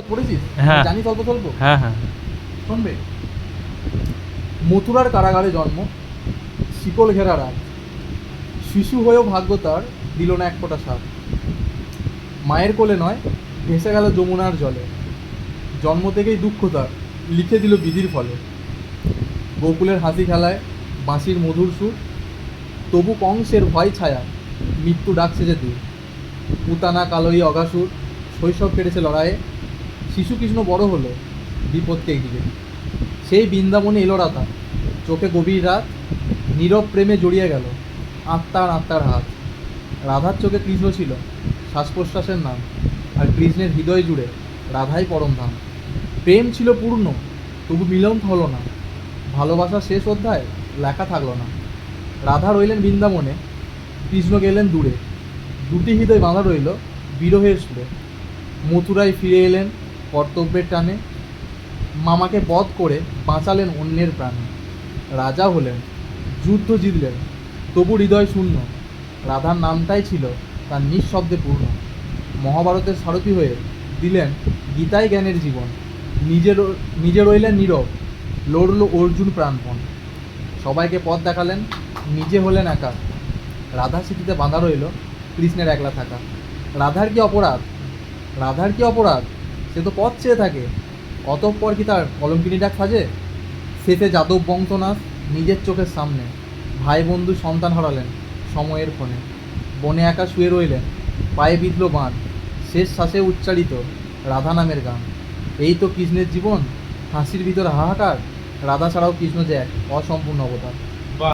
পড়েছিস? হ্যাঁ। জানিস অল্প স্বল্প? হ্যাঁ হ্যাঁ। শুনবে। মথুরার কারাগারে জন্ম, শিকল ঘেরা রাত, শিশু হয়েও ভাগ্য তার দিল না এক ফোঁটা সার। মায়ের কোলে নয়, ভেসে গেল যমুনার জলে, জন্ম থেকেই দুঃখ তার লিখে দিল বিধির ফলে। গোকুলের হাসি খেলায় বাঁশির মধুর সুর, তবু কংসের ভয় ছায়া মৃত্যু ডাকছে যে দূর। পুতানা কালই অগাসুর শৈশব কেটেছে লড়াইয়ে, শিশু কৃষ্ণ বড় হলো বিপদকে ঘিরে। সেই বৃন্দাবনে এলো রাধা, চোখে গভীর রাত, নীরব প্রেমে জড়িয়ে গেল আত্মার আত্মার হাত। রাধার চোখে কৃষ্ণ ছিল শ্বাস প্রশ্বাসের নাম, আর কৃষ্ণের হৃদয় জুড়ে রাধাই পরম ধাম। প্রেম ছিল পূর্ণ, তবু মিলন হলো না, ভালোবাসা শেষ অধ্যায় লেখা থাকলো না। রাধা রইলেন বৃন্দাবনে, কৃষ্ণ গেলেন দূরে, দুটি হৃদয় বাঁধা রইল বিরহের সুরে। মথুরায় ফিরে এলেন কর্তব্যের টানে, মামাকে বধ করে বাঁচালেন অন্যের প্রাণে। রাজা হলেন, যুদ্ধ জিতলেন, তবু হৃদয় শূন্য, রাধার নামটাই ছিল তার নিঃশব্দে পূর্ণ। মহাভারতের সারথি হয়ে দিলেন গীতায় জ্ঞানের জীবন, নিজে রইলেন নীরব, লড়ল অর্জুন প্রাণপণ। সবাইকে পথ দেখালেন, নিজে হলেন একা, রাধা স্মৃতিতে বাঁধা রইল কৃষ্ণের একলা থাকা। রাধার কি অপরাধ? রাধার কি অপরাধ? সে তো পথ চেয়ে থাকে, অতঃপর কি তার কলঙ্কিনী ডাক সাজে? শেষে যাদব বংশনাশ নিজের চোখের সামনে, ভাই বন্ধু সন্তান হারালেন সময়ের ক্ষণে। বনে একা শুয়ে রইলেন, পায়ে বিঁধল বাঁধ, শেষ শ্বাসে উচ্চারিত রাধা নামের গান। এই তো কৃষ্ণের জীবন, হাসির ভিতর হাহাকার, রাধা ছাড়াও কৃষ্ণ যে এক অসম্পূর্ণ অবতার।